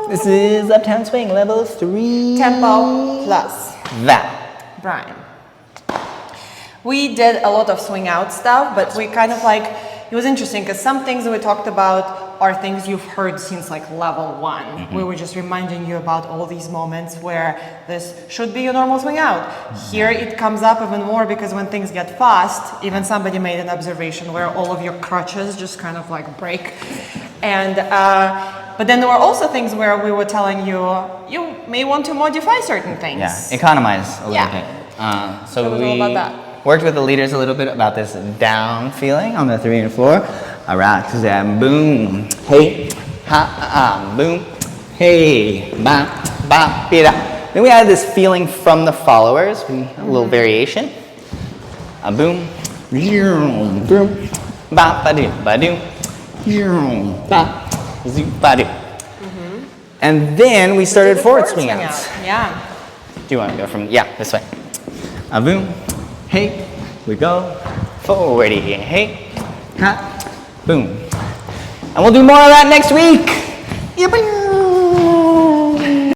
This is Uptown Swing, level 3. Tempo plus. That. Brian. We did a lot of swing out stuff, but we kind of like, it was interesting because some things that we talked about are things you've heard since like level 1. Mm-hmm. We were just reminding you about all these moments where this should be a normal swing out. Here it comes up even more because when things get fast, even somebody made an observation where all of your crutches just kind of like break. And but then there were also things where we were telling you, you may want to modify certain things. Yeah, economize a little bit. So we all about that. Worked with the leaders a little bit about this down feeling on the 3 and 4. All right, and boom, hey, ha, boom, hey, ba, ba, be da. Then we added this feeling from the followers, a little variation. Boom, boom, ba, ba, do, ba, do, ba. And then we started forward swing outs. Yeah. Do you want to go from, this way. Boom, hey, we go, forwardy, hey, ha, boom. And we'll do more of that next week.